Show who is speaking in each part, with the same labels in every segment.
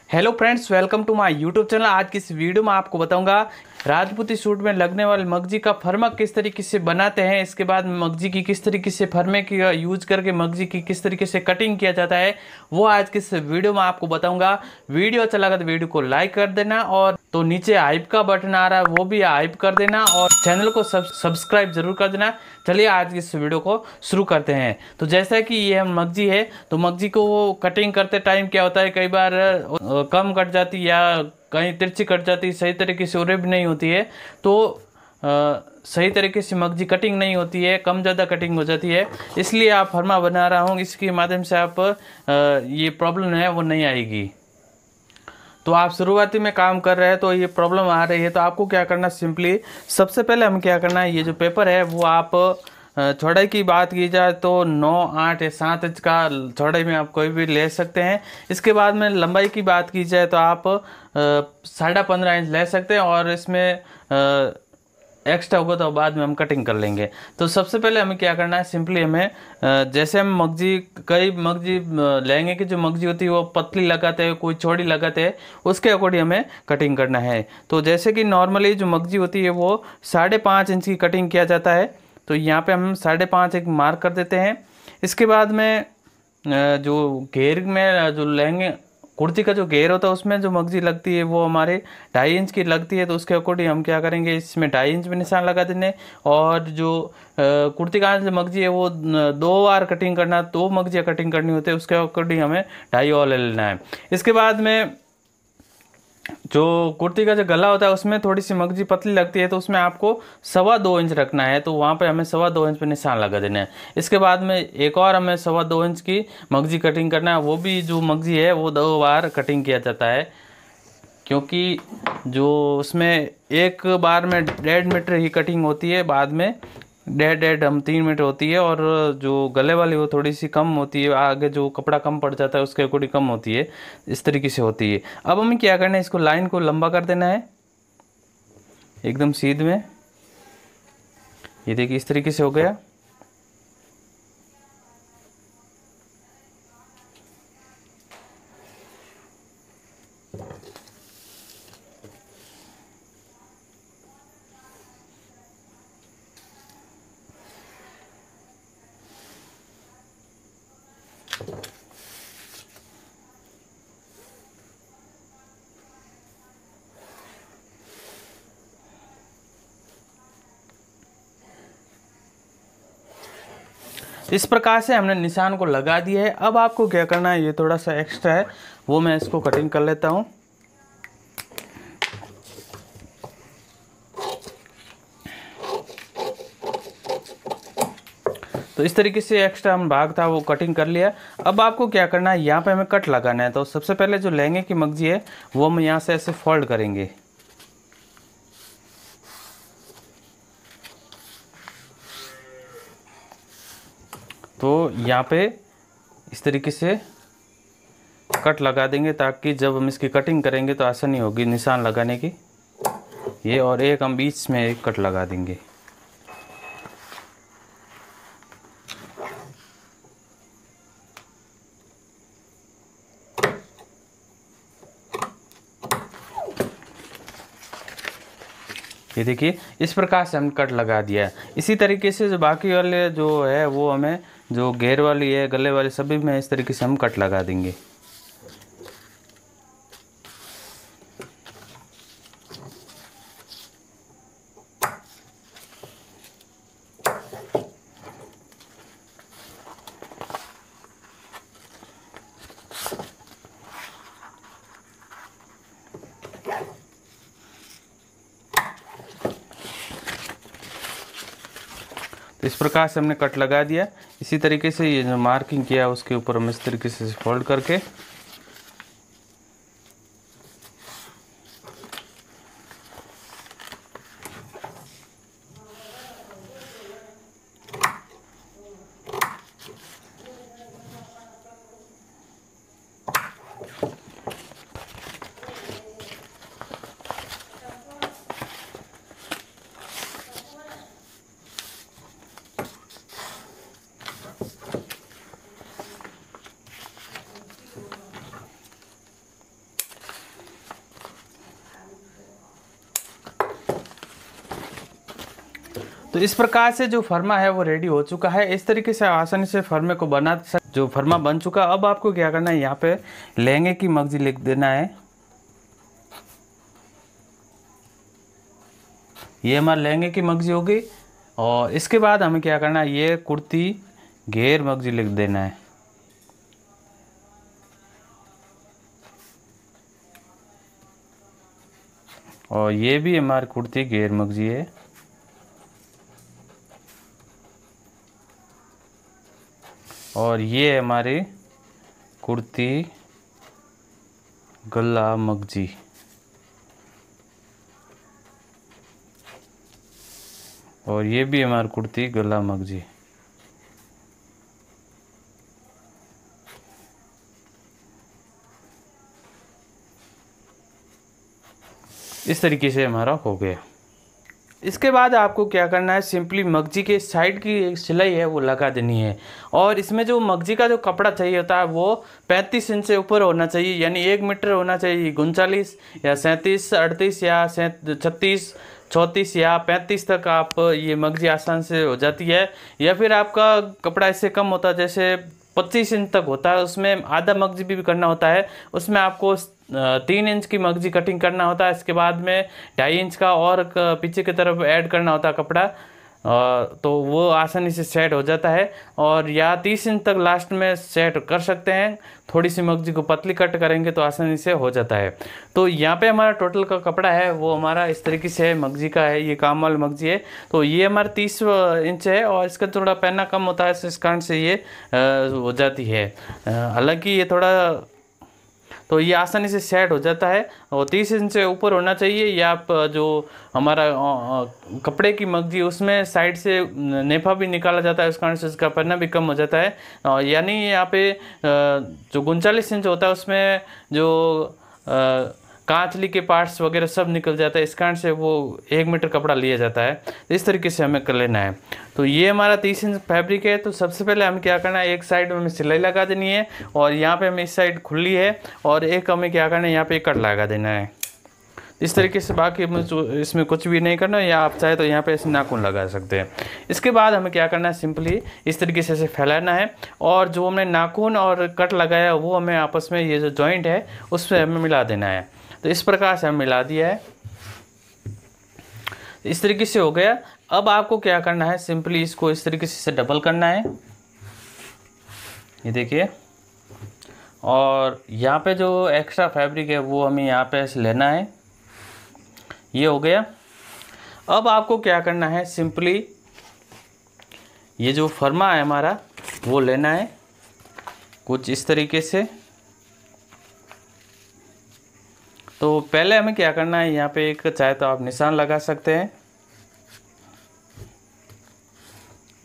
Speaker 1: Hello friends, welcome to my YouTube channel. आज की इस वीडियो में आपको बताऊंगा राजपूती सूट में लगने वाले मगजी का फर्मा किस तरीके से बनाते हैं। इसके बाद मगजी की किस तरीके से फर्मे की यूज करके मगजी की किस तरीके से कटिंग किया जाता है, वो आज की इस वीडियो में आपको बताऊंगा। वीडियो अच्छा लगा तो वीडियो को लाइक कर देना, और तो नीचे हाइप का बटन आ रहा है वो भी हाइप कर देना, और चैनल को सब्सक्राइब जरूर कर देना। चलिए आज की इस वीडियो को शुरू करते हैं। तो जैसा कि ये मगजी है, तो मगजी को वो कटिंग करते टाइम क्या होता है, कई बार कम कट जाती या कहीं तिरछी कट जाती, सही तरीके से उरे भी नहीं होती है। तो सही तरीके से मगजी कटिंग नहीं होती है, कम ज़्यादा कटिंग हो जाती है। इसलिए आप फर्मा बना रहा हूँ, इसके माध्यम से आप ये प्रॉब्लम है वो नहीं आएगी। तो आप शुरुआती में काम कर रहे हैं तो ये प्रॉब्लम आ रही है, तो आपको क्या करना, सिंपली सबसे पहले हम क्या करना है, ये जो पेपर है वो आप चौड़ाई की बात की जाए तो 9, 8 या 7 इंच का चौड़ाई में आप कोई भी ले सकते हैं। इसके बाद में लंबाई की बात की जाए तो आप 15.5 इंच ले सकते हैं, और इसमें एक्स्ट्रा होगा तो बाद में हम कटिंग कर लेंगे। तो सबसे पहले हमें क्या करना है, सिंपली हमें जैसे हम मगजी, कई मगजी लहंगे की जो मगजी होती है वो पतली लगाते हैं, कोई चौड़ी लगाते हैं, उसके अकॉर्डिंग हमें कटिंग करना है। तो जैसे कि नॉर्मली जो मगजी होती है वो 5.5 इंच की कटिंग किया जाता है, तो यहाँ पे हम 5.5 एक मार्क कर देते हैं। इसके बाद में जो घेर में जो लहंगे कुर्ती का जो घेर होता है उसमें जो मगजी लगती है वो हमारे 2.5 इंच की लगती है। तो उसके अकॉर्डिंग हम क्या करेंगे, इसमें 2.5 इंच में निशान लगा देने, और जो कुर्ती का जो मगजी है वो 2 बार कटिंग करना, 2 मगजियाँ कटिंग करनी होती है, उसके अकॉर्डिंग हमें 2.5 और ले लेना है। इसके बाद में जो कुर्ती का जो गला होता है उसमें थोड़ी सी मगजी पतली लगती है, तो उसमें आपको 2.25 इंच रखना है, तो वहाँ पे हमें 2.25 इंच पे निशान लगा देना है। इसके बाद में एक और हमें 2.25 इंच की मगजी कटिंग करना है, वो भी जो मगजी है वो 2 बार कटिंग किया जाता है, क्योंकि जो उसमें एक बार में 1.5 मीटर ही कटिंग होती है, बाद में 1.5 हम 3 मीटर होती है, और जो गले वाली वो थोड़ी सी कम होती है, आगे जो कपड़ा कम पड़ जाता है उसके अकॉर्डिंग कम होती है, इस तरीके से होती है। अब हमें क्या करना है, इसको लाइन को लंबा कर देना है एकदम सीध में। ये देखिए इस तरीके से हो गया। इस प्रकार से हमने निशान को लगा दिया है। अब आपको क्या करना है, ये थोड़ा सा एक्स्ट्रा है वो मैं इसको कटिंग कर लेता हूँ। तो इस तरीके से एक्स्ट्रा हम भाग था वो कटिंग कर लिया। अब आपको क्या करना है, यहाँ पे हमें कट लगाना है। तो सबसे पहले जो लहंगे की मगजी है वो हम यहाँ से ऐसे फोल्ड करेंगे। तो यहाँ पे इस तरीके से कट लगा देंगे, ताकि जब हम इसकी कटिंग करेंगे तो आसानी होगी निशान लगाने की। ये और एक हम बीच में एक कट लगा देंगे। ये देखिए इस प्रकार से हम कट लगा दिया है। इसी तरीके से जो बाकी वाले जो है वो हमें, जो घेर वाली है, गले वाली, सभी में इस तरीके से हम कट लगा देंगे। तो इस प्रकार से हमने कट लगा दिया। इसी तरीके से ये जो मार्किंग किया उसके ऊपर हम इस तरीके से फोल्ड करके तो इस प्रकार से जो फर्मा है वो रेडी हो चुका है। इस तरीके से आसानी से फर्मे को बना जो फर्मा बन चुका। अब आपको क्या करना है, यहाँ पे लहंगे की मगजी लिख देना है। ये हमारे लहंगे की मगजी हो गई। और इसके बाद हमें क्या करना है, ये कुर्ती घेर मगजी लिख देना है। और ये भी हमारी कुर्ती घेर मगजी है। और ये हमारी कुर्ती गला मगजी। और ये भी हमारी कुर्ती गला मगजी। इस तरीके से हमारा हो गया। इसके बाद आपको क्या करना है, सिंपली मगजी के साइड की एक सिलाई है वो लगा देनी है। और इसमें जो मगजी का जो कपड़ा चाहिए होता है वो 35 इंच से ऊपर होना चाहिए, यानी 1 मीटर होना चाहिए। 39 या 37, 38 या 36, 34 या 35 तक आप ये मगजी आसान से हो जाती है। या फिर आपका कपड़ा इससे कम होता है, जैसे 25 इंच तक होता है, उसमें आधा मगजी भी करना होता है। उसमें आपको 3 इंच की मगजी कटिंग करना होता है। इसके बाद में 2.5 इंच का और पीछे की तरफ ऐड करना होता है कपड़ा, तो वो आसानी से सेट हो जाता है। और या 30 इंच तक लास्ट में सेट कर सकते हैं। थोड़ी सी मगजी को पतली कट करेंगे तो आसानी से हो जाता है। तो यहाँ पे हमारा टोटल का कपड़ा है वो हमारा इस तरीके से मगजी का है, ये काम वाला मगजी है। तो ये हमारा 30 इंच है और इसका थोड़ा पहना कम होता है, इस कारण से ये हो जाती है। हालांकि ये थोड़ा, तो ये आसानी से सेट हो जाता है। और 30 इंच से ऊपर होना चाहिए। या आप जो हमारा कपड़े की मगजी उसमें साइड से नेफा भी निकाला जाता है, उस कारण से उसका पन्ना भी कम हो जाता है। यानी यहाँ पे जो 39 इंच होता है उसमें जो कांचली के पार्ट्स वगैरह सब निकल जाता है, इस कारण से वो 1 मीटर कपड़ा लिया जाता है। तो इस तरीके से हमें कर लेना है। तो ये हमारा 30 इंच फैब्रिक है। तो सबसे पहले हमें क्या करना है, एक साइड में हमें सिलाई लगा देनी है और यहाँ पे हमें इस साइड खुली है और एक हमें क्या करना है, यहाँ पे कट लगा देना है इस तरीके से। बाकी इसमें कुछ भी नहीं करना है, या आप चाहे तो यहाँ पे ऐसे नाखून लगा सकते हैं। इसके बाद हमें क्या करना है, सिंपली इस तरीके से ऐसे फैलाना है और जो हमने नाखून और कट लगाया वो हमें आपस में ये जो जॉइंट है उसमें हमें मिला देना है। तो इस प्रकार से हमें मिला दिया है, इस तरीके से हो गया। अब आपको क्या करना है, सिंपली इसको इस तरीके से डबल करना है, ये देखिए। और यहाँ पे जो एक्स्ट्रा फैब्रिक है वो हमें यहाँ पे ऐसे लेना है, ये हो गया। अब आपको क्या करना है, सिंपली ये जो फर्मा है हमारा वो लेना है कुछ इस तरीके से। तो पहले हमें क्या करना है, यहाँ पे एक चाहे तो आप निशान लगा सकते हैं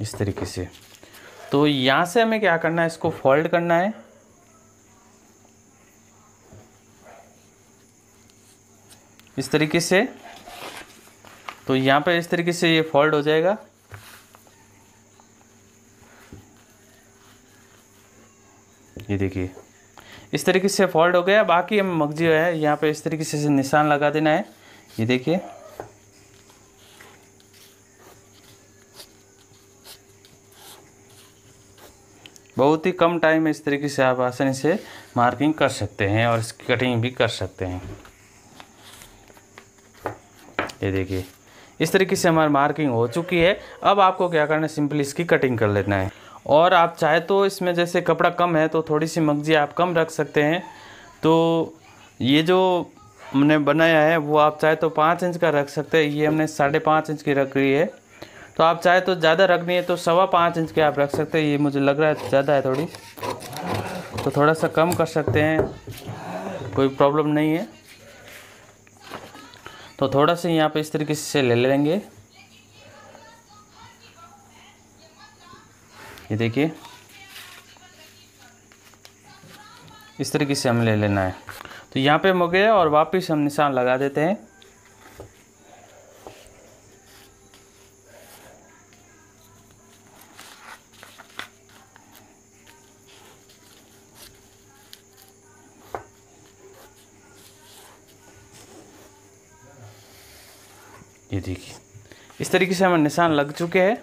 Speaker 1: इस तरीके से। तो यहाँ से हमें क्या करना है, इसको फोल्ड करना है इस तरीके से। तो यहाँ पे इस तरीके से ये फोल्ड हो जाएगा। ये देखिए इस तरीके से फोल्ड हो गया। बाकी हम मगजी है यहाँ पे इस तरीके से निशान लगा देना है, ये देखिए। बहुत ही कम टाइम में इस तरीके से आप आसानी से मार्किंग कर सकते हैं और इसकी कटिंग भी कर सकते हैं। ये देखिए इस तरीके से हमारी मार्किंग हो चुकी है। अब आपको क्या करना है, सिंपली इसकी कटिंग कर लेना है। और आप चाहे तो इसमें जैसे कपड़ा कम है तो थोड़ी सी मगजी आप कम रख सकते हैं। तो ये जो हमने बनाया है वो आप चाहे तो 5 इंच का रख सकते हैं। ये हमने 5.5 इंच की रख रही है। तो आप चाहे तो ज़्यादा रखनी है तो 5.25 इंच के आप रख सकते हैं। ये मुझे लग रहा है ज़्यादा है थोड़ी, तो थोड़ा सा कम कर सकते हैं, कोई प्रॉब्लम नहीं है। तो थोड़ा सा यहाँ पे इस तरीके से ले लेंगे, ये देखिए इस तरीके से हमें ले लेना है। तो यहाँ पे हम हो गया और वापस हम निशान लगा देते हैं। ये देखिए इस तरीके से हमारे निशान लग चुके हैं।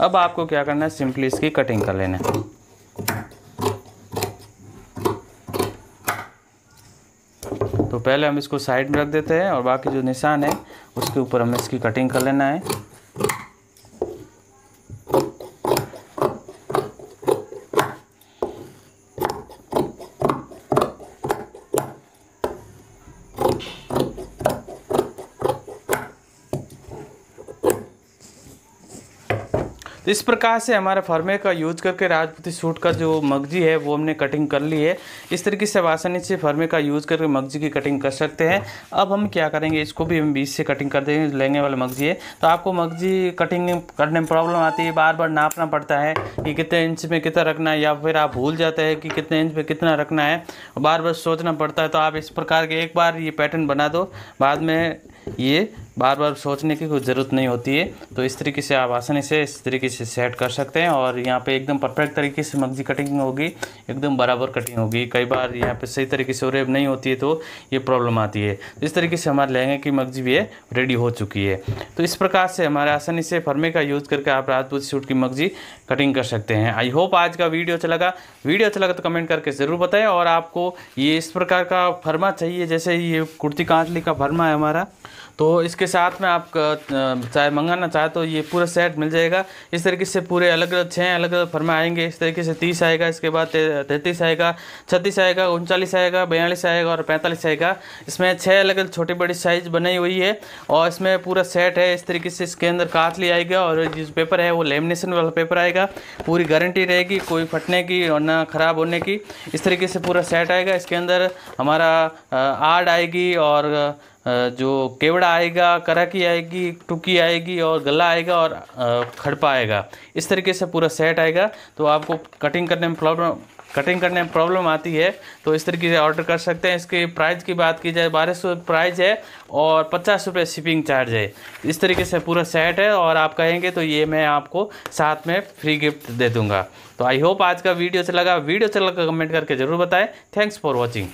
Speaker 1: अब आपको क्या करना है, सिंपली इसकी कटिंग कर लेना है। तो पहले हम इसको साइड में रख देते हैं और बाकी जो निशान है उसके ऊपर हमें इसकी कटिंग कर लेना है। तो इस प्रकार से हमारा फर्मे का यूज करके राजपूती सूट का जो मगजी है वो हमने कटिंग कर ली है। इस तरीके से आसानी से फर्मे का यूज करके मगजी की कटिंग कर सकते हैं। अब हम क्या करेंगे, इसको भी हम बीच से कटिंग कर देंगे। लेंगे वाला मगजी है तो आपको मगजी कटिंग करने में प्रॉब्लम आती है, बार बार नापना पड़ता है कि कितने इंच में कितना रखना है, या फिर आप भूल जाते हैं कि कितने इंच में कितना रखना है, बार बार सोचना पड़ता है। तो आप इस प्रकार के एक बार ये पैटर्न बना दो, बाद में ये बार बार सोचने की कोई ज़रूरत नहीं होती है। तो इस तरीके से आप आसानी से इस तरीके से सेट कर सकते हैं और यहाँ पे एकदम परफेक्ट तरीके से मगजी कटिंग होगी, एकदम बराबर कटिंग होगी। कई बार यहाँ पे सही तरीके से ओरेब नहीं होती है तो ये प्रॉब्लम आती है। तो इस तरीके से हमारे लहंगे की मगजी भी है रेडी हो चुकी है। तो इस प्रकार से हमारे आसानी से फर्मे का यूज़ करके आप राजपूत सूट की मगजी कटिंग कर सकते हैं। आई होप आज का वीडियो अच्छा लगा तो कमेंट करके ज़रूर बताएं। और आपको ये इस प्रकार का फर्मा चाहिए, जैसे ये कुर्ती कांटली का फर्मा है हमारा, तो इसके साथ में आप चाहे मंगाना चाहे तो ये पूरा सेट मिल जाएगा। इस तरीके से पूरे अलग अलग 6 अलग अलग फर्मा आएंगे। इस तरीके से 30 आएगा, इसके बाद 33 आएगा, 36 आएगा, 39 आएगा, 42 आएगा और 45 आएगा। इसमें 6 अलग अलग छोटी बड़ी साइज़ बनाई हुई है और इसमें पूरा सेट है। इस तरीके से इसके अंदर काटली आएगा और जिस पेपर है वो लेमिनेशन वाला पेपर आएगा। पूरी गारंटी रहेगी कोई फटने की और ना ख़राब होने की। इस तरीके से पूरा सेट आएगा। इसके अंदर हमारा आड़ आएगी और जो केवड़ा आएगा, कराकी आएगी, टुकी आएगी और गला आएगा और खड़पा आएगा। इस तरीके से पूरा सेट आएगा। तो आपको कटिंग करने में प्रॉब्लम आती है तो इस तरीके से ऑर्डर कर सकते हैं। इसके प्राइस की बात की जाए 1200 प्राइस है और 50 रुपये शिपिंग चार्ज है। इस तरीके से पूरा सेट है और आप कहेंगे तो ये मैं आपको साथ में फ्री गिफ्ट दे दूँगा। तो आई होप आज का वीडियो अच्छा लगा कमेंट करके ज़रूर बताएं। Thanks for watching.